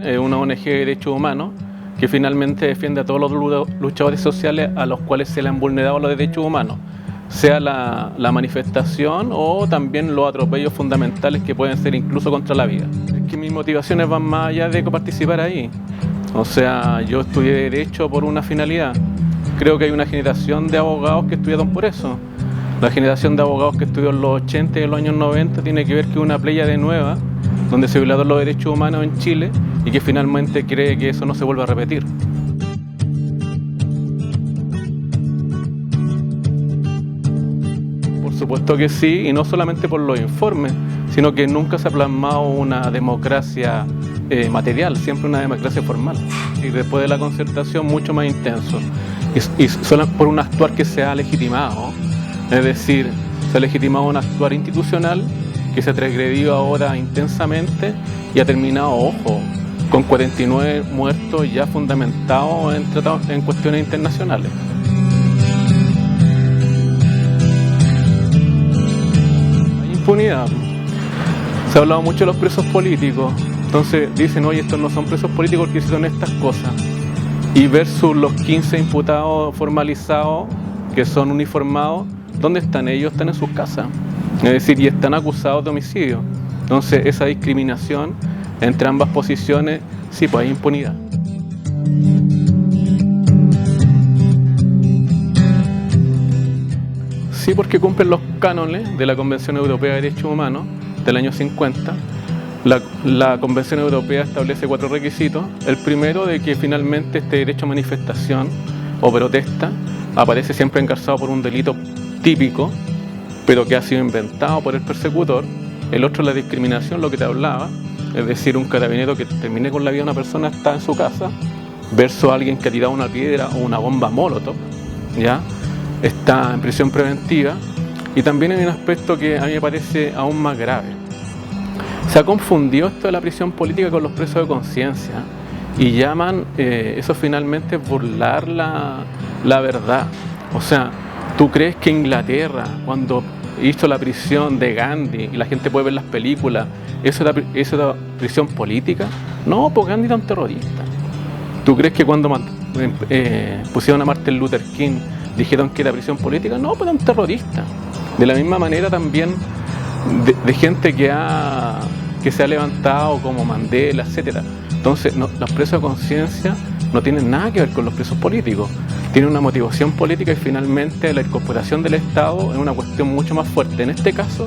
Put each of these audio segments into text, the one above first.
es una ONG de derechos humanos que finalmente defiende a todos los luchadores sociales a los cuales se le han vulnerado los derechos humanos, sea la manifestación o también los atropellos fundamentales que pueden ser incluso contra la vida. Es que mis motivaciones van más allá de participar ahí. O sea, yo estudié Derecho por una finalidad. Creo que hay una generación de abogados que estudiaron por eso. La generación de abogados que estudió en los 80 y en los años 90 tiene que ver que una pléyade nueva, donde se violaron los derechos humanos en Chile y que finalmente cree que eso no se vuelva a repetir. Por supuesto que sí, y no solamente por los informes, sino que nunca se ha plasmado una democracia material, siempre una democracia formal. Y después de la concertación mucho más intenso, y solo por un actuar que se ha legitimado, es decir, se ha legitimado un actuar institucional que se ha transgredido ahora intensamente y ha terminado, ojo, con 49 muertos ya fundamentados en tratados, en cuestiones internacionales. Hay impunidad. Se ha hablado mucho de los presos políticos, entonces dicen, oye, estos no son presos políticos porque hicieron estas cosas. Y versus los 15 imputados formalizados, que son uniformados, ¿dónde están ellos? Están en sus casas. Es decir, y están acusados de homicidio. Entonces, esa discriminación entre ambas posiciones, sí, pues hay impunidad. Sí, porque cumplen los cánones de la Convención Europea de Derechos Humanos del año 50. La Convención Europea establece 4 requisitos. El primero, de que finalmente este derecho a manifestación o protesta aparece siempre encarzado por un delito típico, pero que ha sido inventado por el persecutor. El otro es la discriminación, lo que te hablaba, es decir, un carabinero que termine con la vida de una persona está en su casa, versus alguien que ha tirado una piedra o una bomba molotov, ¿ya? Está en prisión preventiva. Y también hay un aspecto que a mí me parece aún más grave. Se ha confundido esto de la prisión política con los presos de conciencia y llaman eso finalmente burlar la verdad. O sea, ¿tú crees que Inglaterra, cuando hizo la prisión de Gandhi y la gente puede ver las películas, eso era prisión política? No, pues Gandhi era un terrorista. ¿Tú crees que cuando pusieron a Martin Luther King dijeron que era prisión política? No, pues era un terrorista. De la misma manera también de gente que se ha levantado como Mandela, etc. Entonces, los presos de conciencia no tienen nada que ver con los presos políticos. Tienen una motivación política y finalmente la incorporación del Estado es una cuestión mucho más fuerte. En este caso,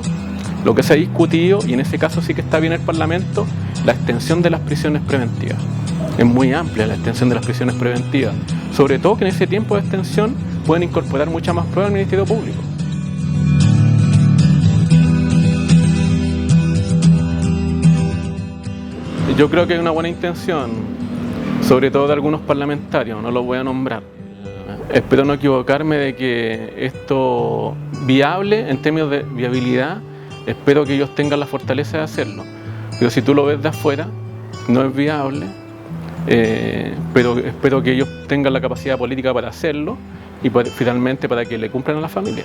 lo que se ha discutido, y en ese caso sí que está bien el Parlamento, la extensión de las prisiones preventivas. Es muy amplia la extensión de las prisiones preventivas. Sobre todo que en ese tiempo de extensión pueden incorporar muchas más pruebas al Ministerio Público. Yo creo que hay una buena intención, sobre todo de algunos parlamentarios, no los voy a nombrar. Espero no equivocarme de que esto viable, en términos de viabilidad, espero que ellos tengan la fortaleza de hacerlo. Pero si tú lo ves de afuera, no es viable, pero espero que ellos tengan la capacidad política para hacerlo y finalmente para que le cumplan a la familia.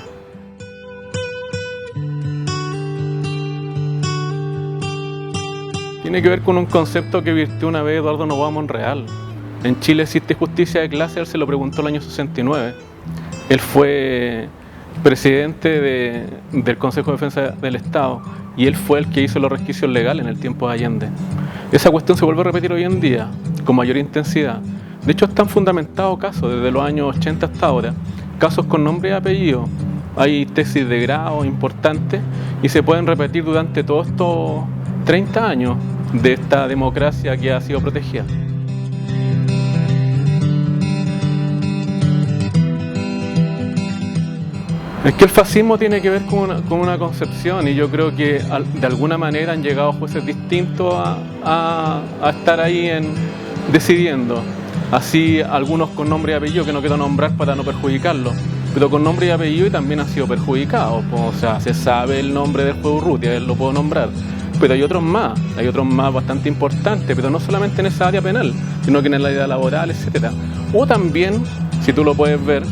Tiene que ver con un concepto que virtió una vez Eduardo Noboa Monreal. En Chile existe justicia de clase, él se lo preguntó el año 69. Él fue presidente del Consejo de Defensa del Estado y él fue el que hizo los resquicios legales en el tiempo de Allende. Esa cuestión se vuelve a repetir hoy en día con mayor intensidad. De hecho, están fundamentados casos desde los años 80 hasta ahora, casos con nombre y apellido. Hay tesis de grado importantes y se pueden repetir durante todos estos 30 años de esta democracia que ha sido protegida. Es que el fascismo tiene que ver con una concepción y yo creo que de alguna manera han llegado jueces distintos a estar ahí decidiendo. Así algunos con nombre y apellido que no quiero nombrar para no perjudicarlos, pero con nombre y apellido y también han sido perjudicados. O sea, se sabe el nombre del juez Urrutia, lo puedo nombrar. Pero hay otros más bastante importantes, pero no solamente en esa área penal, sino que en el área laboral, etc. O también, si tú lo puedes ver,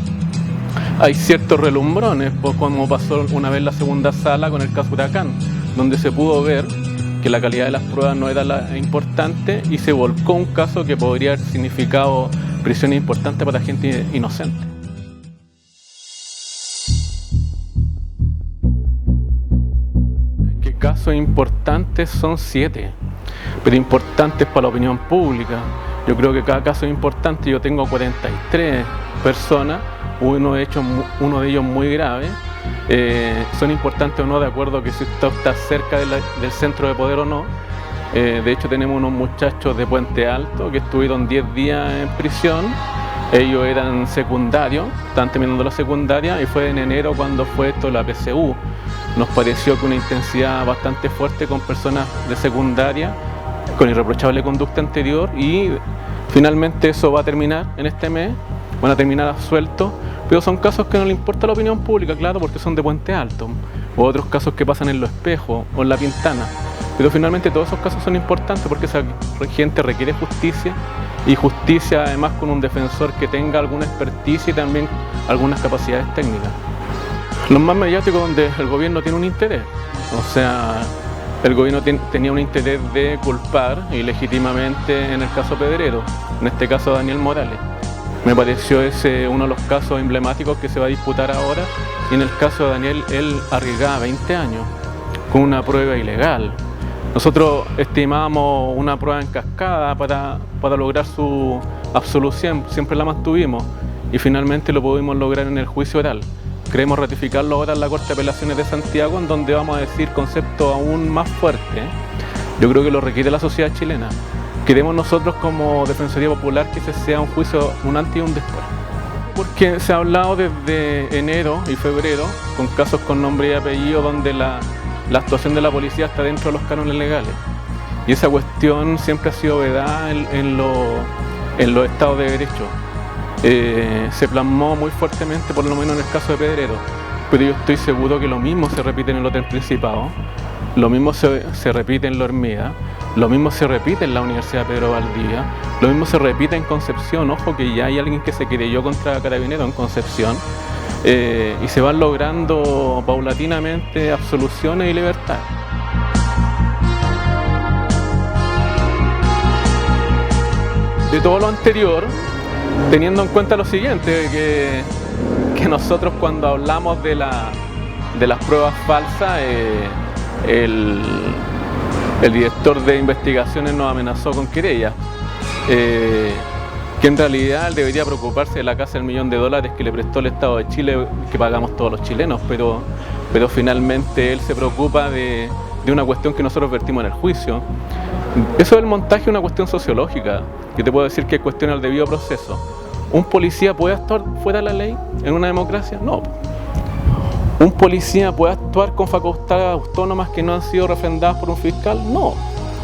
hay ciertos relumbrones, como pasó una vez la segunda sala con el caso Huracán, donde se pudo ver que la calidad de las pruebas no era la importante y se volcó un caso que podría haber significado prisiones importantes para gente inocente. ¿Qué casos importantes? Son 7, pero importantes para la opinión pública. Yo creo que cada caso es importante. Yo tengo 43 personas, uno de ellos muy grave. Son importantes o no de acuerdo a que si usted está cerca del centro de poder o no. De hecho tenemos unos muchachos de Puente Alto que estuvieron 10 días en prisión. Ellos eran secundarios, estaban terminando la secundaria y fue en enero cuando fue esto la PSU. Nos pareció que una intensidad bastante fuerte con personas de secundaria con irreprochable conducta anterior, y finalmente eso va a terminar en este mes, van a terminar absueltos, pero son casos que no le importa la opinión pública, claro, porque son de Puente Alto, o otros casos que pasan en Los Espejos o en La Pintana, pero finalmente todos esos casos son importantes porque esa gente requiere justicia, y justicia además con un defensor que tenga alguna experticia y también algunas capacidades técnicas. Los más mediáticos donde el gobierno tiene un interés, o sea, el gobierno tenía un interés de culpar ilegítimamente en el caso Pedrero, en este caso Daniel Morales. Me pareció ese uno de los casos emblemáticos que se va a disputar ahora, y en el caso de Daniel, él arriesgaba 20 años con una prueba ilegal. Nosotros estimábamos una prueba en cascada para lograr su absolución, siempre la mantuvimos, y finalmente lo pudimos lograr en el juicio oral. Queremos ratificarlo ahora en la Corte de Apelaciones de Santiago, en donde vamos a decir conceptos aún más fuertes. Yo creo que lo requiere la sociedad chilena. Queremos nosotros como Defensoría Popular que ese sea un juicio, un antes y un después. Porque se ha hablado desde enero y febrero con casos con nombre y apellido donde la actuación de la policía está dentro de los cánones legales. Y esa cuestión siempre ha sido vedada en los estados de derecho. Se plasmó muy fuertemente, por lo menos en el caso de Pedrero, pero yo estoy seguro que lo mismo se repite en el Hotel Principado, lo mismo se repite en La Hormiga, lo mismo se repite en la Universidad Pedro Valdivia, lo mismo se repite en Concepción. Ojo que ya hay alguien que se querelló contra Carabineros en Concepción, y se van logrando paulatinamente absoluciones y libertad. De todo lo anterior, teniendo en cuenta lo siguiente, que nosotros cuando hablamos de las pruebas falsas, el director de investigaciones nos amenazó con querella, que en realidad él debería preocuparse de la casa del $1.000.000 que le prestó el Estado de Chile, que pagamos todos los chilenos, pero finalmente él se preocupa de una cuestión que nosotros vertimos en el juicio. Eso del montaje es una cuestión sociológica. Yo te puedo decir que es cuestión del debido proceso. ¿Un policía puede actuar fuera de la ley en una democracia? No. ¿Un policía puede actuar con facultades autónomas que no han sido refrendadas por un fiscal? No.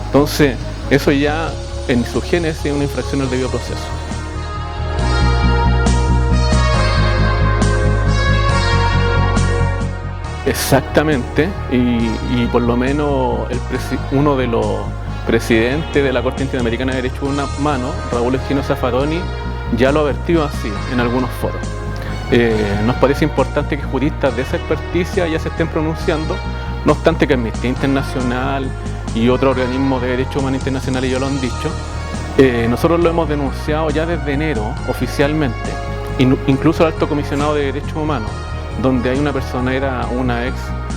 Entonces, eso ya en su génesis es una infracción del debido proceso. Exactamente, y por lo menos uno de los presidentes de la Corte Interamericana de Derechos Humanos, Raúl Esquino Zaffaroni, ya lo ha advertido así en algunos foros. Nos parece importante que juristas de esa experticia ya se estén pronunciando, no obstante que Amnistía Internacional y otros organismos de derechos humanos internacionales ya lo han dicho. Nosotros lo hemos denunciado ya desde enero oficialmente, incluso al Alto Comisionado de Derechos Humanos, donde hay una persona, era una ex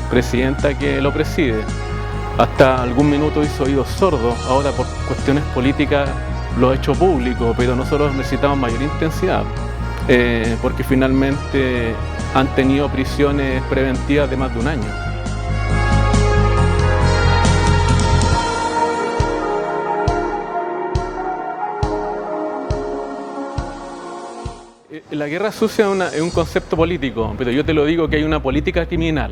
presidenta que lo preside. Hasta algún minuto hizo oídos sordos, ahora por cuestiones políticas lo ha hecho público, pero nosotros necesitamos mayor intensidad, porque finalmente han tenido prisiones preventivas de más de un año. La guerra sucia es un concepto político, pero yo te lo digo que hay una política criminal,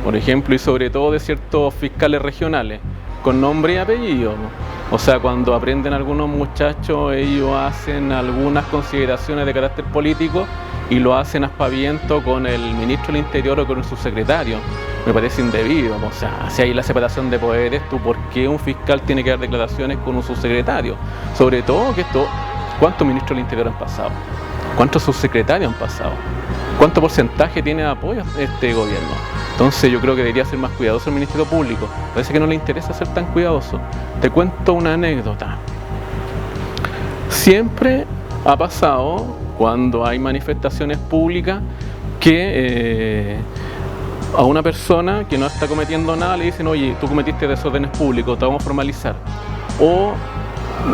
por ejemplo, y sobre todo de ciertos fiscales regionales, con nombre y apellido. O sea, cuando aprenden algunos muchachos, ellos hacen algunas consideraciones de carácter político y lo hacen a aspaviento con el ministro del Interior o con el subsecretario. Me parece indebido. O sea, si hay la separación de poderes, ¿por qué un fiscal tiene que dar declaraciones con un subsecretario? Sobre todo que ¿cuántos ministros del Interior han pasado? ¿Cuántos subsecretarios han pasado? ¿Cuánto porcentaje tiene de apoyo este gobierno? Entonces yo creo que debería ser más cuidadoso el Ministerio Público. Parece que no le interesa ser tan cuidadoso. Te cuento una anécdota. Siempre ha pasado cuando hay manifestaciones públicas que a una persona que no está cometiendo nada le dicen: oye, tú cometiste desórdenes públicos, te vamos a formalizar. O,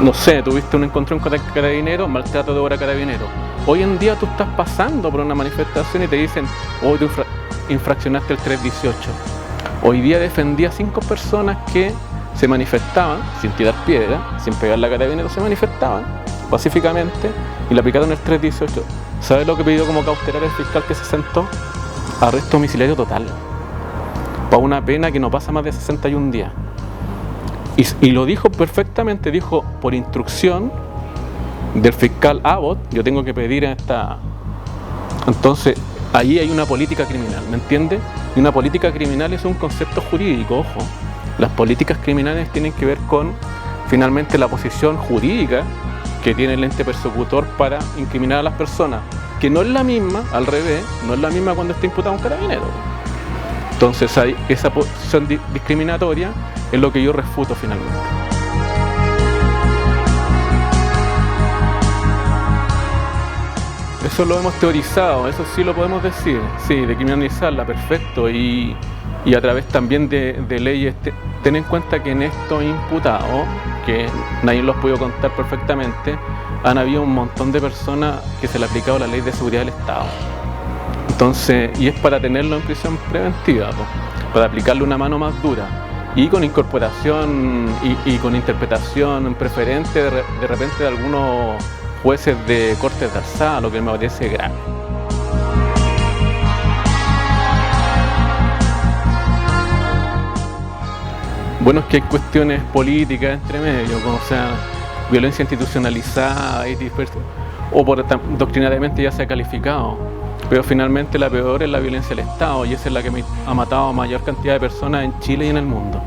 no sé, tuviste un encontrón con carabinero, maltrato de obra carabinero. Hoy en día tú estás pasando por una manifestación y te dicen: oh, tú infraccionaste el 318. Hoy día defendí a 5 personas que se manifestaban sin tirar piedra, sin pegarle a carabinero, se manifestaban pacíficamente y le aplicaron el 318. ¿Sabes lo que pidió como cautelar el fiscal que se sentó? Arresto domiciliario total, para una pena que no pasa más de 61 días. Y lo dijo perfectamente, dijo: por instrucción del fiscal Abbott, yo tengo que pedir esta. Entonces, ahí hay una política criminal, ¿me entiendes? Y una política criminal es un concepto jurídico, ojo. Las políticas criminales tienen que ver con, finalmente, la posición jurídica que tiene el ente persecutor para incriminar a las personas, que no es la misma, al revés, no es la misma cuando está imputado un carabinero. Entonces, esa posición discriminatoria es lo que yo refuto finalmente. Eso lo hemos teorizado, eso sí lo podemos decir, sí, de criminalizarla, perfecto, y a través también de leyes. Ten en cuenta que en estos imputados, que nadie los pudo contar perfectamente, han habido un montón de personas que se le ha aplicado la ley de seguridad del Estado. Entonces, y es para tenerlo en prisión preventiva, para aplicarle una mano más dura, y con incorporación y con interpretación preferente de repente de algunos jueces de cortes de alzada, lo que me parece grave. Bueno, es que hay cuestiones políticas entre medio, como sea violencia institucionalizada y dispersa, o doctrinariamente ya se ha calificado, pero finalmente la peor es la violencia del Estado, y esa es la que ha matado a mayor cantidad de personas en Chile y en el mundo.